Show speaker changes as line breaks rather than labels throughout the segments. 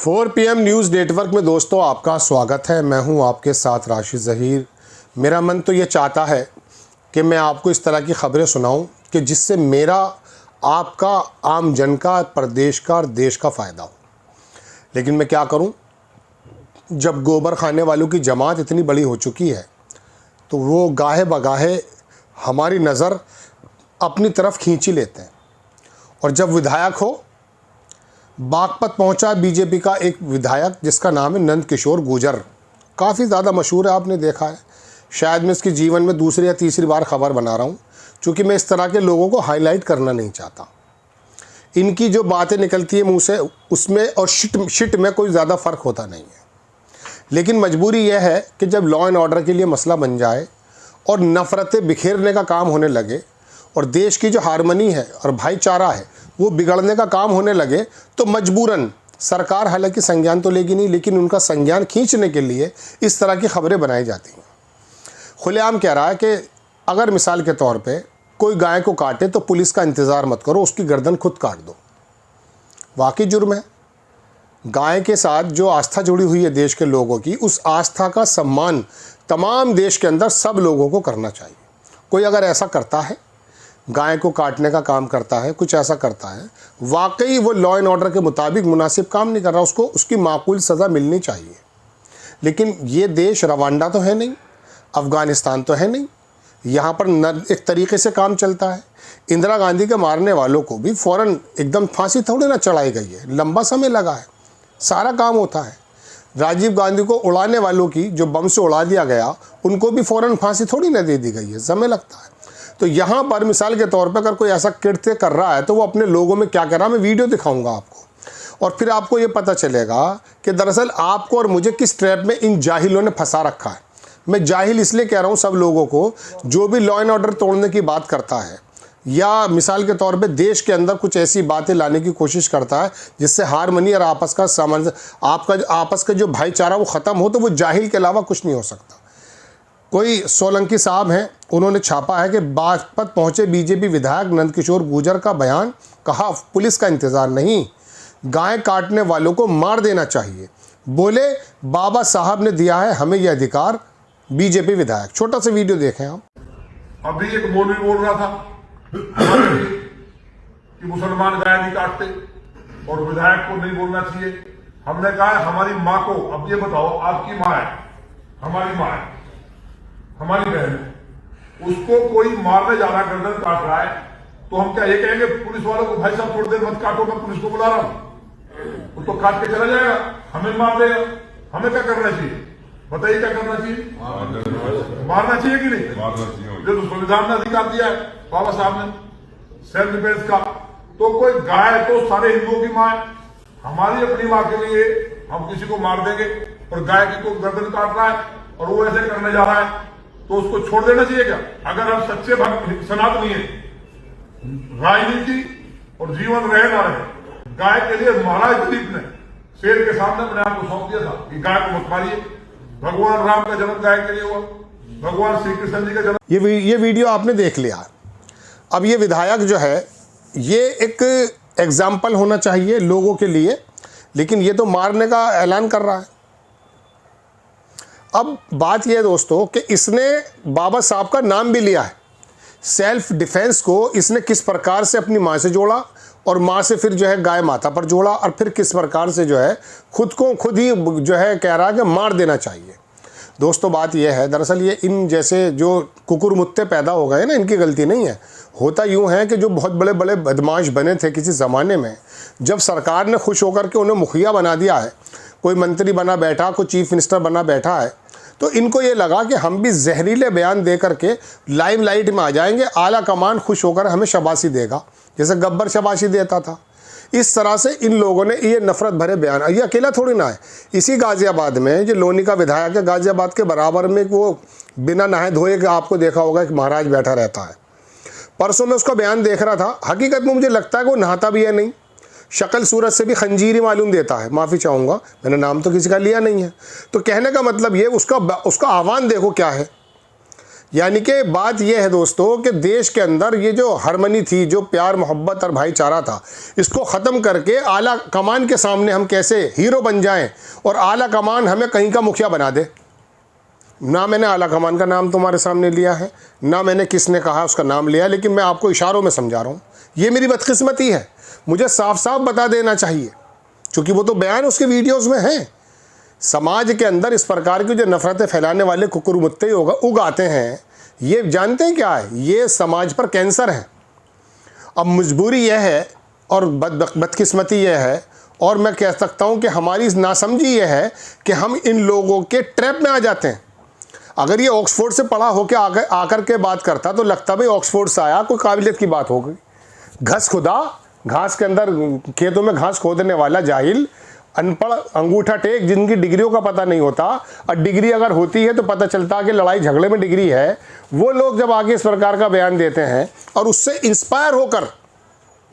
4 PM news network में दोस्तों आपका स्वागत है। मैं हूं आपके साथ राशिद ज़हीर। मेरा मन तो ये चाहता है कि मैं आपको इस तरह की ख़बरें सुनाऊं कि जिससे मेरा, आपका, आम जन का, प्रदेश का और देश का फ़ायदा हो। लेकिन मैं क्या करूं, जब गोबर खाने वालों की जमात इतनी बड़ी हो चुकी है तो वो गाहे बगाहे हमारी नज़र अपनी तरफ खींच ही लेते हैं। और जब विधायक हो, बागपत पहुंचा बीजेपी का एक विधायक जिसका नाम है नंद किशोर गुर्जर, काफ़ी ज़्यादा मशहूर है, आपने देखा है। शायद मैं इसकी जीवन में दूसरी या तीसरी बार खबर बना रहा हूं, क्योंकि मैं इस तरह के लोगों को हाईलाइट करना नहीं चाहता। इनकी जो बातें निकलती है मुंह से, उसमें और शिट में कोई ज़्यादा फ़र्क होता नहीं है। लेकिन मजबूरी यह है कि जब लॉ एंड ऑर्डर के लिए मसला बन जाए और नफ़रतें बिखेरने का काम होने लगे और देश की जो हारमनी है और भाईचारा है वो बिगड़ने का काम होने लगे, तो मजबूरन सरकार हालांकि संज्ञान तो लेगी नहीं, लेकिन उनका संज्ञान खींचने के लिए इस तरह की खबरें बनाई जाती हैं। खुलेआम कह रहा है कि अगर मिसाल के तौर पे कोई गाय को काटे तो पुलिस का इंतज़ार मत करो, उसकी गर्दन खुद काट दो। वाकई जुर्म है। गाय के साथ जो आस्था जुड़ी हुई है देश के लोगों की, उस आस्था का सम्मान तमाम देश के अंदर सब लोगों को करना चाहिए। कोई अगर ऐसा करता है, गाय को काटने का काम करता है, कुछ ऐसा करता है, वाकई वो लॉ एंड ऑर्डर के मुताबिक मुनासिब काम नहीं कर रहा, उसको उसकी माकूल सज़ा मिलनी चाहिए। लेकिन ये देश रवांडा तो है नहीं, अफ़गानिस्तान तो है नहीं, यहाँ पर एक तरीके से काम चलता है। इंदिरा गांधी के मारने वालों को भी फ़ौरन एकदम फांसी थोड़ी ना चढ़ाई गई है, लंबा समय लगा है, सारा काम होता है। राजीव गांधी को उड़ाने वालों की, जो बम से उड़ा दिया गया, उनको भी फ़ौरन फांसी थोड़ी ना दे दी गई है, समय लगता है। तो यहाँ पर मिसाल के तौर पर अगर कोई ऐसा कृत्य कर रहा है तो वो अपने लोगों में क्या कर रहा है, मैं वीडियो दिखाऊंगा आपको, और फिर आपको ये पता चलेगा कि दरअसल आपको और मुझे किस ट्रैप में इन जाहिलों ने फंसा रखा है। मैं जाहिल इसलिए कह रहा हूँ सब लोगों को, जो भी लॉ एंड ऑर्डर तोड़ने की बात करता है या मिसाल के तौर पे देश के अंदर कुछ ऐसी बातें लाने की कोशिश करता है जिससे हारमनी और आपस का सामंजस्य, आपस का जो भाईचारा वो ख़त्म हो, तो वो जाहिल के अलावा कुछ नहीं हो सकता। कोई सोलंकी साहब हैं, उन्होंने छापा है कि बागपत पहुंचे बीजेपी विधायक नंद किशोर गुर्जर का बयान, कहा पुलिस का इंतज़ार नहीं, गाय काटने वालों को मार देना चाहिए। बोले बाबा साहब ने दिया है हमें यह अधिकार। बीजेपी विधायक, छोटा सा वीडियो देखें आप।
अभी एक मौलवी बोल रहा था कि मुसलमान गाय नहीं काटते और विधायक को नहीं बोलना चाहिए। हमने कहा है हमारी माँ को, अब ये बताओ, आपकी माँ है, हमारी माँ है, हमारी बहन है, उसको कोई मारने जा रहा है, गर्दन काट रहा है, तो हम क्या ये कहेंगे पुलिस वालों को, भाई साहब थोड़ी देर मत काटो, मैं पुलिस को बुला रहा हूं? वो तो काट के चला जाएगा, हमें मार देगा। हमें क्या करना चाहिए बताइए, क्या करना चाहिए? मारना चाहिए कि नहीं? मारना चाहिए। जो तो संविधान ने अधिकार दिया है बाबा साहब ने सेल्फ डिफेंस का, तो कोई गाय तो सारे हिंदुओं की माँ है, हमारी अपनी माँ के लिए हम किसी को मार देंगे और गाय की को गर्दन काट रहा है और वो ऐसे करने जा रहा है, तो उसको छोड़ देना चाहिए क्या? अगर हम सच्चे सनातनी है, राजनीति और जीवन रहे ना रहे, गाय के लिए महाराज दिलीप ने शेर के सामने अपने आप को सौंप दिया था कि गाय को मत मारिए। भगवान राम का जन्म गाय के लिए हुआ, भगवान श्री कृष्ण जी का जन्म।
ये वीडियो आपने देख लिया। अब ये विधायक जो है, ये एक एग्जाम्पल होना चाहिए लोगों के लिए, लेकिन ये तो मारने का ऐलान कर रहा है। अब बात यह है दोस्तों कि इसने बाबा साहब का नाम भी लिया है। सेल्फ डिफेंस को इसने किस प्रकार से अपनी माँ से जोड़ा और माँ से फिर जो है गाय माता पर जोड़ा, और फिर किस प्रकार से जो है खुद को खुद ही जो है कह रहा है कि मार देना चाहिए। दोस्तों बात यह है, दरअसल ये इन जैसे जो कुकुर मुत्ते पैदा हो गए ना, इनकी गलती नहीं है। होता यूँ है कि जो बहुत बड़े बड़े बदमाश बने थे किसी ज़माने में, जब सरकार ने खुश होकर के उन्हें मुखिया बना दिया है, कोई मंत्री बना बैठा, कोई चीफ मिनिस्टर बना बैठा है, तो इनको ये लगा कि हम भी जहरीले बयान दे करके लाइमलाइट में आ जाएंगे, आला कमान खुश होकर हमें शाबाशी देगा, जैसे गब्बर शाबाशी देता था। इस तरह से इन लोगों ने ये नफ़रत भरे बयान, ये अकेला थोड़ी ना है। इसी गाज़ियाबाद में जो लोनी का विधायक है, गाज़ियाबाद के बराबर में वो बिना नहाए धोए के आपको देखा होगा कि महाराज बैठा रहता है। परसों मैं उसका बयान देख रहा था, हकीकत में मुझे लगता है कि वो नहाता भी है नहीं, शक्ल सूरत से भी खंजीर ही मालूम देता है। माफ़ी चाहूँगा, मैंने नाम तो किसी का लिया नहीं है। तो कहने का मतलब ये, उसका आह्वान देखो क्या है यानी कि बात यह है दोस्तों कि देश के अंदर ये जो हारमनी थी, जो प्यार मोहब्बत और भाईचारा था, इसको ख़त्म करके आला कमान के सामने हम कैसे हीरो बन जाएं और आला कमान हमें कहीं का मुखिया बना दे। ना मैंने आला कमान का नाम तुम्हारे सामने लिया है, ना मैंने किसने कहा उसका नाम लिया, लेकिन मैं आपको इशारों में समझा रहा हूँ। ये मेरी बदकिस्मती है, मुझे साफ साफ बता देना चाहिए, क्योंकि वो तो बयान उसके वीडियोज़ में हैं। समाज के अंदर इस प्रकार की जो नफ़रतें फैलाने वाले कुकुरमुत्ते उगाते हैं, ये जानते हैं क्या है? ये समाज पर कैंसर है। अब मजबूरी यह है और बदकिस्मती यह है, और मैं कह सकता हूँ कि हमारी नासमझी यह है कि हम इन लोगों के ट्रैप में आ जाते हैं। अगर ये ऑक्सफोर्ड से पढ़ा होकर आकर के बात करता तो लगता भाई ऑक्सफोर्ड से आया, कोई काबिलियत की बात हो गई। घस खुदा, घास के अंदर खेतों में घास खोदने वाला जाहिल, अनपढ़, अंगूठा टेक, जिनकी डिग्रियों का पता नहीं होता, और डिग्री अगर होती है तो पता चलता कि लड़ाई झगड़े में डिग्री है, वो लोग जब आगे इस प्रकार का बयान देते हैं और उससे इंस्पायर होकर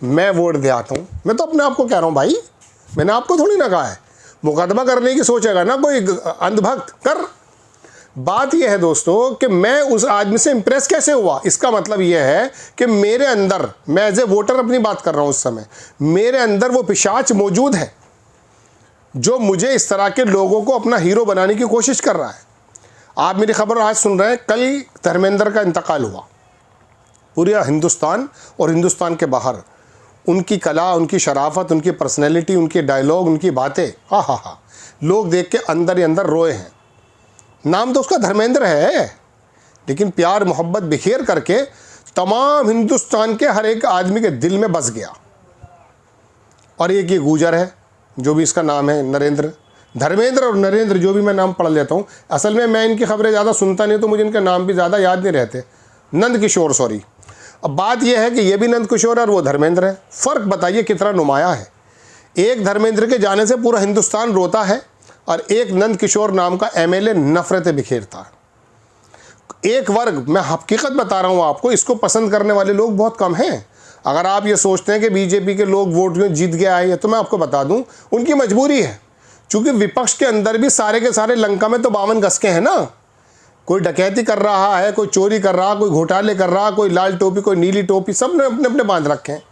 मैं वोट दे आता हूँ। मैं तो अपने आप को कह रहा हूँ भाई, मैंने आपको थोड़ी ना कहा है। मुकदमा करने की सोचेगा ना कोई अंधभक्त कर। बात यह है दोस्तों कि मैं उस आदमी से इंप्रेस कैसे हुआ, इसका मतलब यह है कि मेरे अंदर, मैं एज ए वोटर अपनी बात कर रहा हूँ, उस समय मेरे अंदर वो पिशाच मौजूद है जो मुझे इस तरह के लोगों को अपना हीरो बनाने की कोशिश कर रहा है। आप मेरी खबर आज सुन रहे हैं, कल धर्मेंद्र का इंतकाल हुआ। पूरा हिंदुस्तान और हिंदुस्तान के बाहर उनकी कला, उनकी शराफत, उनकी पर्सनैलिटी, उनके डायलॉग, उनकी बातें, हा, लोग देख के अंदर ही अंदर रोए हैं। नाम तो उसका धर्मेंद्र है, लेकिन प्यार मोहब्बत बिखेर करके तमाम हिंदुस्तान के हर एक आदमी के दिल में बस गया। और एक ये गुजर है जो भी इसका नाम है नरेंद्र, धर्मेंद्र और नरेंद्र, जो भी मैं नाम पढ़ लेता हूँ। असल में मैं इनकी खबरें ज़्यादा सुनता नहीं, तो मुझे इनके नाम भी ज़्यादा याद नहीं रहते। नंद किशोर, सॉरी। अब बात यह है कि ये भी नंद किशोर है और वो धर्मेंद्र है। फ़र्क बताइए कितना नुमाया है। एक धर्मेंद्र के जाने से पूरा हिंदुस्तान रोता है और एक नंद किशोर नाम का एमएलए नफरतें बिखेरता है। एक वर्ग, मैं हकीकत बता रहा हूँ आपको, इसको पसंद करने वाले लोग बहुत कम हैं। अगर आप ये सोचते हैं कि बीजेपी के लोग वोट में जीत गया है, तो मैं आपको बता दूं उनकी मजबूरी है, क्योंकि विपक्ष के अंदर भी सारे के सारे लंका में तो 52 गज के हैं ना। कोई डकैती कर रहा है, कोई चोरी कर रहा, कोई घोटाले कर रहा, कोई लाल टोपी, कोई नीली टोपी, सब ने अपने अपने बांध रखे हैं।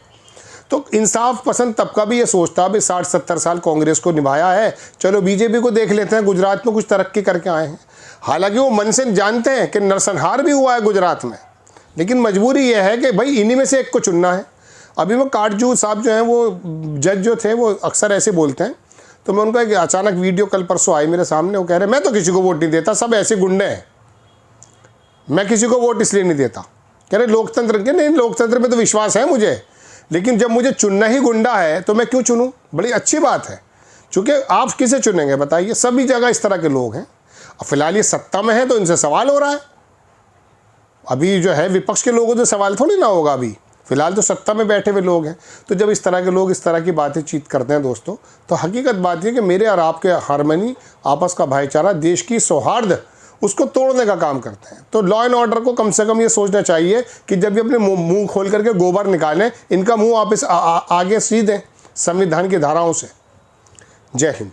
तो इंसाफ पसंद तबका भी ये सोचता है 60-70 साल कांग्रेस को निभाया है, चलो बीजेपी को देख लेते हैं, गुजरात में कुछ तरक्की करके आए हैं। हालांकि वो मन से जानते हैं कि नरसंहार भी हुआ है गुजरात में, लेकिन मजबूरी यह है कि भाई इन्हीं में से एक को चुनना है। अभी वो काटजू साहब जो हैं, वो जज जो थे, वो अक्सर ऐसे बोलते हैं। तो मैं उनका एक अचानक वीडियो कल परसों आई मेरे सामने, वो कह रहे मैं तो किसी को वोट नहीं देता, सब ऐसे गुंडे हैं, मैं किसी को वोट इसलिए नहीं देता। कह रहे लोकतंत्र के, नहीं लोकतंत्र में तो विश्वास है मुझे, लेकिन जब मुझे चुनना ही गुंडा है तो मैं क्यों चुनूं। बड़ी अच्छी बात है, चूँकि आप किसे चुनेंगे बताइए, सभी जगह इस तरह के लोग हैं। अब फिलहाल ये सत्ता में है तो इनसे सवाल हो रहा है। अभी जो है विपक्ष के लोगों से सवाल थोड़ी ना होगा, अभी फिलहाल तो सत्ता में बैठे हुए लोग हैं। तो जब इस तरह के लोग इस तरह की बातें चीत करते हैं दोस्तों, तो हकीकत बात है कि मेरे और आपके हारमनी, आपस का भाईचारा, देश की सौहार्द, उसको तोड़ने का काम करते हैं। तो लॉ एंड ऑर्डर को कम से कम ये सोचना चाहिए कि जब ये अपने मुंह खोल करके गोबर निकालें, इनका मुंह वापस आगे सीधें संविधान की धाराओं से। जय हिंद।